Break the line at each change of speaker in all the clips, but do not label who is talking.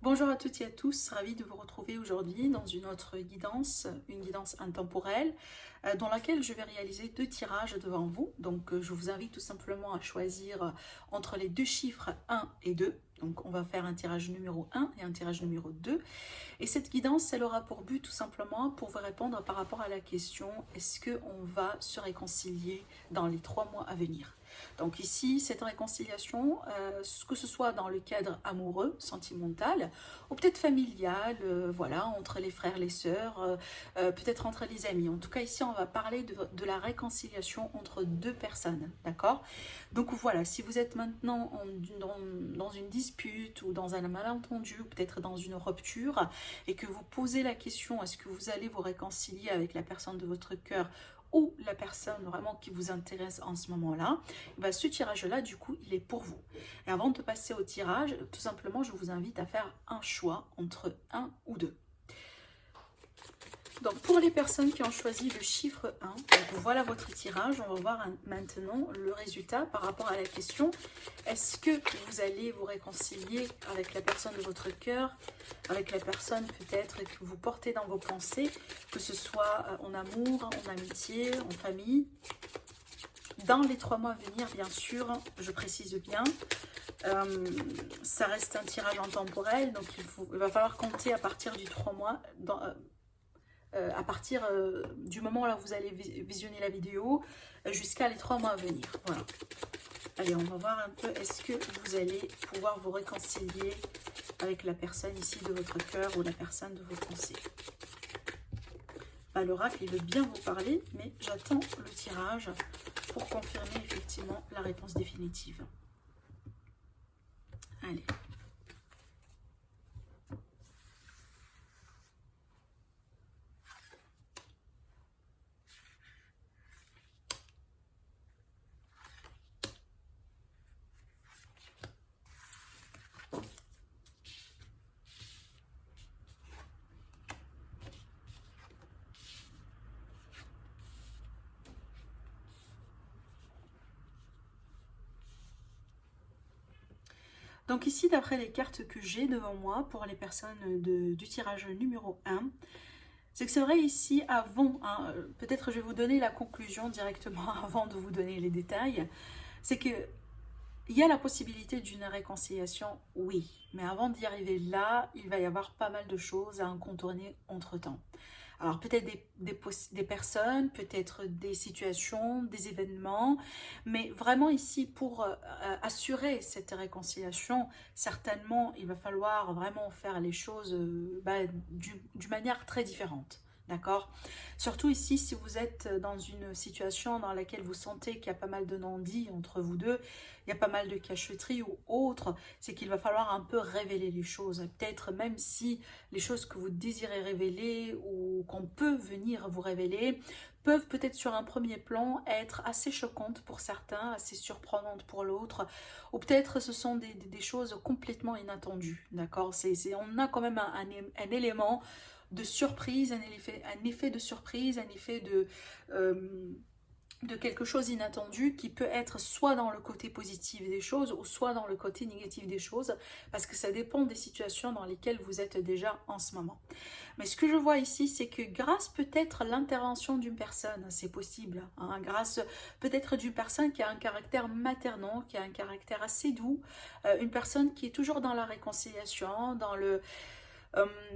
Bonjour à toutes et à tous, ravie de vous retrouver aujourd'hui dans une autre guidance, une guidance intemporelle, dans laquelle je vais réaliser deux tirages devant vous. Donc je vous invite tout simplement à choisir entre les deux chiffres 1 et 2. Donc on va faire un tirage numéro 1 et un tirage numéro 2. Et cette guidance, elle aura pour but tout simplement pour vous répondre par rapport à la question, est-ce qu'on va se réconcilier dans les 3 mois à venir? Donc ici, cette réconciliation, que ce soit dans le cadre amoureux, sentimental, ou peut-être familial, voilà, entre les frères, les sœurs, peut-être entre les amis. En tout cas, ici, on va parler de la réconciliation entre deux personnes, d'accord? Donc voilà, si vous êtes maintenant dans une dispute ou dans un malentendu, ou peut-être dans une rupture, et que vous posez la question, est-ce que vous allez vous réconcilier avec la personne de votre cœur ou la personne vraiment qui vous intéresse en ce moment-là, ce tirage-là, du coup, il est pour vous. Et avant de passer au tirage, tout simplement, je vous invite à faire un choix entre un ou deux. Donc, pour les personnes qui ont choisi le chiffre 1, donc voilà votre tirage. On va voir maintenant le résultat par rapport à la question. Est-ce que vous allez vous réconcilier avec la personne de votre cœur, avec la personne peut-être que vous portez dans vos pensées, que ce soit en amour, en amitié, en famille? Dans les 3 mois à venir, bien sûr, je précise bien, ça reste un tirage intemporel, donc il va falloir compter à partir du 3 mois, à partir du moment où vous allez visionner la vidéo, jusqu'à les 3 mois à venir. Voilà. Allez, on va voir un peu, est-ce que vous allez pouvoir vous réconcilier avec la personne ici de votre cœur ou la personne de vos pensées? L'oracle, il veut bien vous parler, mais j'attends le tirage pour confirmer effectivement la réponse définitive. Allez. Donc ici, d'après les cartes que j'ai devant moi, pour les personnes du tirage numéro 1, c'est que c'est vrai ici, avant, hein, peut-être je vais vous donner la conclusion directement avant de vous donner les détails, c'est que il y a la possibilité d'une réconciliation, oui, mais avant d'y arriver là, il va y avoir pas mal de choses à contourner entre-temps. Alors peut-être des personnes, peut-être des situations, des événements, mais vraiment ici pour assurer cette réconciliation, certainement il va falloir vraiment faire les choses d'une manière très différente. D'accord? Surtout ici, si vous êtes dans une situation dans laquelle vous sentez qu'il y a pas mal de non-dits entre vous deux, il y a pas mal de cacheterie ou autre, c'est qu'il va falloir un peu révéler les choses. Peut-être même si les choses que vous désirez révéler ou qu'on peut venir vous révéler peuvent peut-être sur un premier plan être assez choquantes pour certains, assez surprenantes pour l'autre, ou peut-être ce sont des choses complètement inattendues, d'accord? On a quand même un élément de surprise, un effet de surprise, un effet de quelque chose inattendu qui peut être soit dans le côté positif des choses ou soit dans le côté négatif des choses, parce que ça dépend des situations dans lesquelles vous êtes déjà en ce moment. Mais ce que je vois ici, c'est que grâce peut-être à l'intervention d'une personne, c'est possible, hein, grâce peut-être d'une personne qui a un caractère maternant, qui a un caractère assez doux, une personne qui est toujours dans la réconciliation, euh,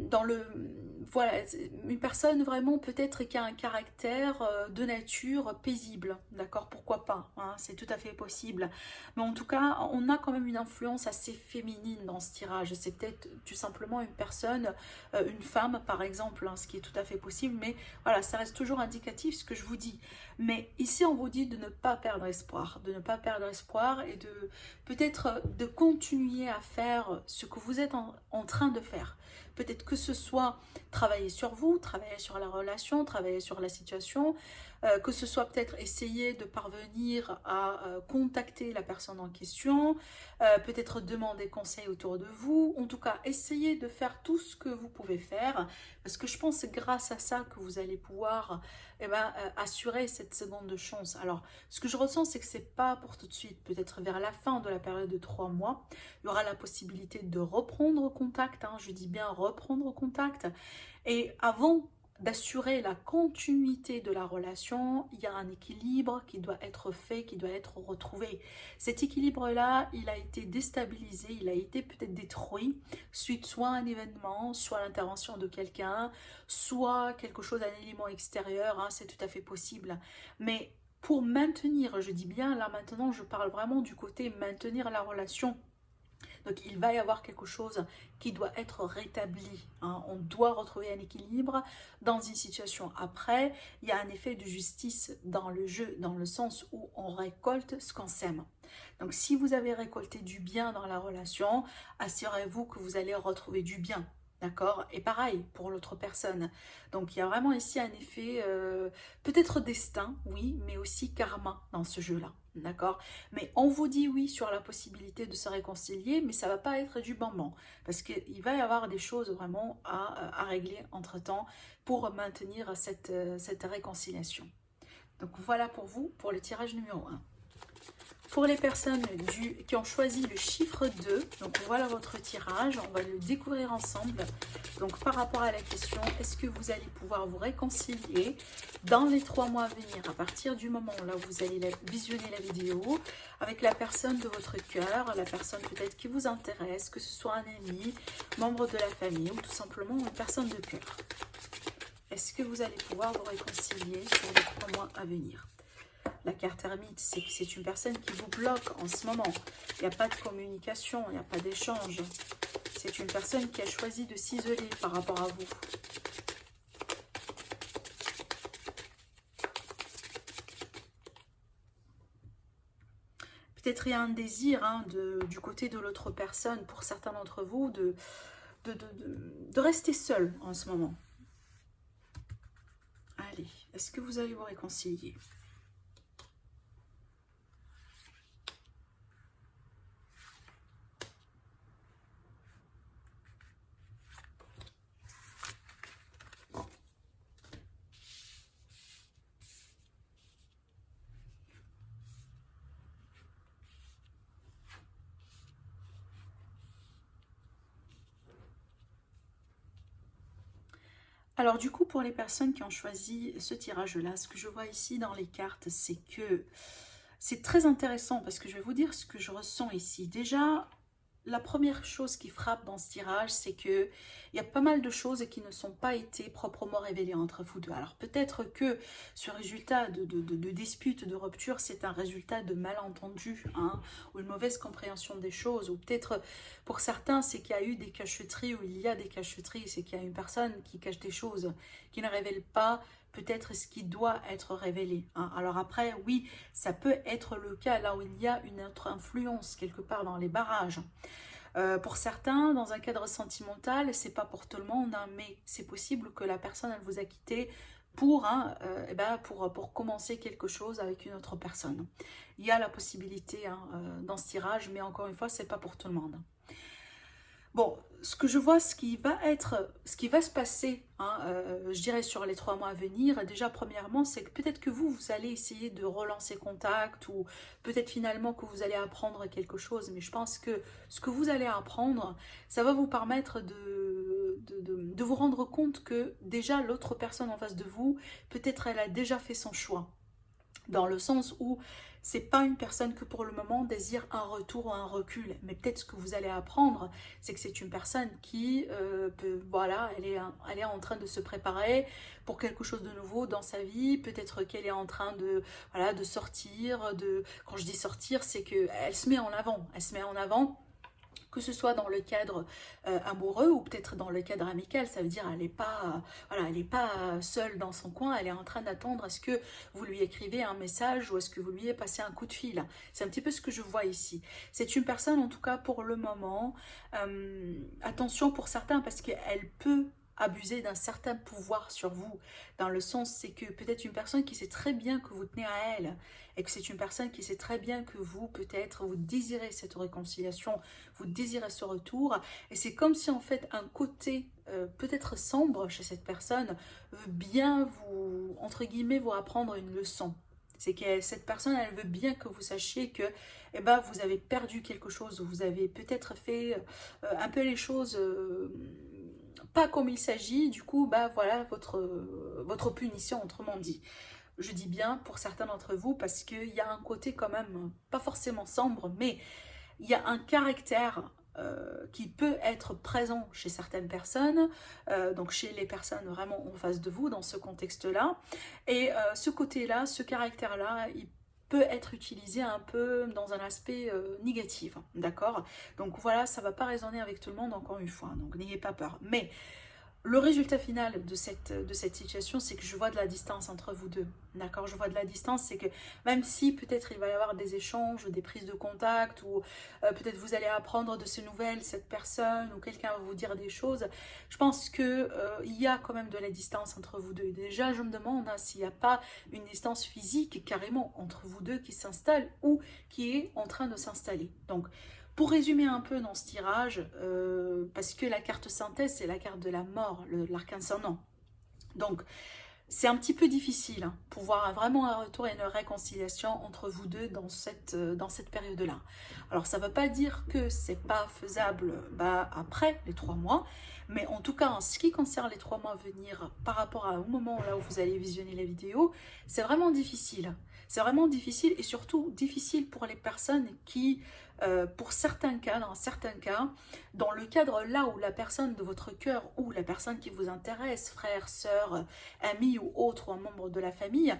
dans le voilà, une personne vraiment peut-être qui a un caractère de nature paisible, d'accord, pourquoi pas, hein, c'est tout à fait possible, mais en tout cas on a quand même une influence assez féminine dans ce tirage, c'est peut-être tout simplement une personne, une femme par exemple, hein, ce qui est tout à fait possible, mais voilà, ça reste toujours indicatif ce que je vous dis, mais ici on vous dit de ne pas perdre espoir, et de peut-être de continuer à faire ce que vous êtes en train de faire. Peut-être que ce soit travailler sur vous, travailler sur la relation, travailler sur la situation, que ce soit peut-être essayer de parvenir à contacter la personne en question, peut-être demander conseil autour de vous, en tout cas essayez de faire tout ce que vous pouvez faire, parce que je pense que c'est grâce à ça que vous allez pouvoir assurer cette seconde chance. Alors ce que je ressens, c'est que c'est pas pour tout de suite, peut-être vers la fin de la période de 3 mois, il y aura la possibilité de reprendre contact, hein, je dis bien reprendre contact, et avant d'assurer la continuité de la relation, il y a un équilibre qui doit être fait, qui doit être retrouvé. Cet équilibre-là, il a été déstabilisé, il a été peut-être détruit suite soit à un événement, soit à l'intervention de quelqu'un, soit quelque chose, un élément extérieur, hein, c'est tout à fait possible. Mais pour maintenir, je dis bien, là maintenant, je parle vraiment du côté maintenir la relation. Donc il va y avoir quelque chose qui doit être rétabli, hein. On doit retrouver un équilibre dans une situation. Après, il y a un effet de justice dans le jeu, dans le sens où on récolte ce qu'on sème. Donc si vous avez récolté du bien dans la relation, assurez-vous que vous allez retrouver du bien. D'accord? Et pareil pour l'autre personne. Donc il y a vraiment ici un effet, peut-être destin, oui, mais aussi karma dans ce jeu-là. D'accord? Mais on vous dit oui sur la possibilité de se réconcilier, mais ça ne va pas être du bambam. Parce qu'il va y avoir des choses vraiment à régler entre-temps pour maintenir cette réconciliation. Donc voilà pour vous, pour le tirage numéro 1. Pour les personnes qui ont choisi le chiffre 2, donc voilà votre tirage, on va le découvrir ensemble. Donc par rapport à la question, est-ce que vous allez pouvoir vous réconcilier dans les 3 mois à venir, à partir du moment où là vous allez visionner la vidéo, avec la personne de votre cœur, la personne peut-être qui vous intéresse, que ce soit un ami, membre de la famille ou tout simplement une personne de cœur. Est-ce que vous allez pouvoir vous réconcilier sur les 3 mois à venir? La carte ermite, c'est que c'est une personne qui vous bloque en ce moment. Il n'y a pas de communication, il n'y a pas d'échange. C'est une personne qui a choisi de s'isoler par rapport à vous. Peut-être il y a un désir, hein, du côté de l'autre personne, pour certains d'entre vous, de rester seul en ce moment. Allez, est-ce que vous allez vous réconcilier ? Alors du coup, pour les personnes qui ont choisi ce tirage-là, ce que je vois ici dans les cartes, c'est que c'est très intéressant parce que je vais vous dire ce que je ressens ici. Déjà, la première chose qui frappe dans ce tirage, c'est que il y a pas mal de choses qui ne sont pas été proprement révélées entre vous deux. Alors peut-être que ce résultat de dispute, de rupture, c'est un résultat de malentendu, hein, ou une mauvaise compréhension des choses, ou peut-être pour certains, c'est qu'il y a eu des cacheteries, ou il y a des cacheteries, c'est qu'il y a une personne qui cache des choses, qui ne révèle pas peut-être ce qui doit être révélé, hein. Alors après, oui, ça peut être le cas là où il y a une autre influence quelque part dans les barrages. Pour certains, dans un cadre sentimental, c'est pas pour tout le monde, hein, mais c'est possible que la personne, elle vous a quitté pour commencer quelque chose avec une autre personne. Il y a la possibilité, hein, dans ce tirage, mais encore une fois, c'est pas pour tout le monde. Bon, ce que je vois, ce qui va se passer, hein, je dirais sur les 3 mois à venir, déjà premièrement, c'est que peut-être que vous allez essayer de relancer contact ou peut-être finalement que vous allez apprendre quelque chose, mais je pense que ce que vous allez apprendre, ça va vous permettre de vous rendre compte que déjà l'autre personne en face de vous, peut-être elle a déjà fait son choix. Dans le sens où c'est pas une personne que pour le moment désire un retour ou un recul, mais peut-être ce que vous allez apprendre, c'est que c'est une personne qui, voilà, elle est en train de se préparer pour quelque chose de nouveau dans sa vie, peut-être qu'elle est en train de, voilà, de sortir, quand je dis sortir, c'est qu'elle se met en avant, que ce soit dans le cadre amoureux ou peut-être dans le cadre amical. Ça veut dire elle n'est pas, voilà, elle est pas seule dans son coin, elle est en train d'attendre à ce que vous lui écrivez un message ou à ce que vous lui passez un coup de fil. C'est un petit peu ce que je vois ici. C'est une personne, en tout cas pour le moment, attention pour certains, parce qu'elle peut abuser d'un certain pouvoir sur vous. Dans le sens, c'est que peut-être une personne qui sait très bien que vous tenez à elle, et que c'est une personne qui sait très bien que vous, peut-être, vous désirez cette réconciliation, vous désirez ce retour, et c'est comme si en fait un côté peut-être sombre chez cette personne veut bien vous, entre guillemets, vous apprendre une leçon. C'est que cette personne, elle veut bien que vous sachiez que eh ben, vous avez perdu quelque chose, vous avez peut-être fait un peu les choses pas comme il s'agit, du coup, bah voilà votre punition, autrement dit. Je dis bien pour certains d'entre vous parce qu'il y a un côté quand même, pas forcément sombre, mais il y a un caractère qui peut être présent chez certaines personnes, donc chez les personnes vraiment en face de vous dans ce contexte-là. Et ce côté-là, ce caractère-là, il peut être utilisé un peu dans un aspect négatif, d'accord? Donc voilà, ça ne va pas résonner avec tout le monde encore une fois, donc n'ayez pas peur. Mais le résultat final de cette situation, c'est que je vois de la distance entre vous deux. D'accord? Je vois de la distance, c'est que même si peut-être il va y avoir des échanges, des prises de contact, ou peut-être vous allez apprendre de ces nouvelles, cette personne, ou quelqu'un va vous dire des choses, je pense qu'il y a quand même de la distance entre vous deux. Et déjà, je me demande hein, s'il n'y a pas une distance physique carrément entre vous deux qui s'installe ou qui est en train de s'installer. Donc, pour résumer un peu dans ce tirage, parce que la carte synthèse, c'est la carte de la mort, l'arcane ascendant. Donc, c'est un petit peu difficile hein, pour voir vraiment un retour et une réconciliation entre vous deux dans cette période-là. Alors, ça ne veut pas dire que c'est pas faisable bah, après les 3 mois, mais en tout cas, en ce qui concerne les 3 mois à venir, par rapport au moment là où vous allez visionner la vidéo, c'est vraiment difficile. C'est vraiment difficile et surtout difficile pour les personnes qui, pour certains cas, dans le cadre là où la personne de votre cœur ou la personne qui vous intéresse, frère, sœur, ami ou autre, ou un membre de la famille,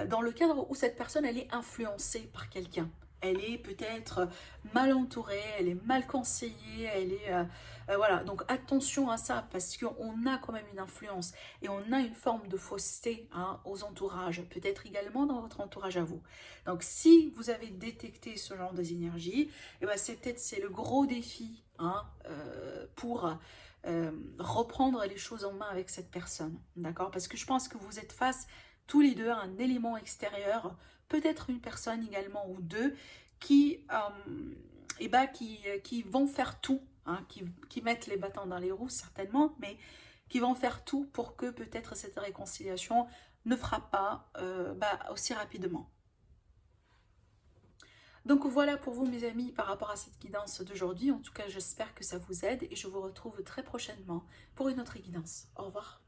dans le cadre où cette personne elle est influencée par quelqu'un. Elle est peut-être mal entourée, elle est mal conseillée, elle est... voilà, donc attention à ça parce qu'on a quand même une influence et on a une forme de fausseté hein, aux entourages, peut-être également dans votre entourage à vous. Donc si vous avez détecté ce genre d'énergie, eh ben, c'est le gros défi hein, pour reprendre les choses en main avec cette personne, d'accord? Parce que je pense que vous êtes face tous les deux à un élément extérieur, peut-être une personne également ou deux, qui, qui vont faire tout, hein, qui mettent les bâtons dans les roues certainement, mais qui vont faire tout pour que peut-être cette réconciliation ne fera pas aussi rapidement. Donc voilà pour vous mes amis par rapport à cette guidance d'aujourd'hui. En tout cas, j'espère que ça vous aide et je vous retrouve très prochainement pour une autre guidance. Au revoir.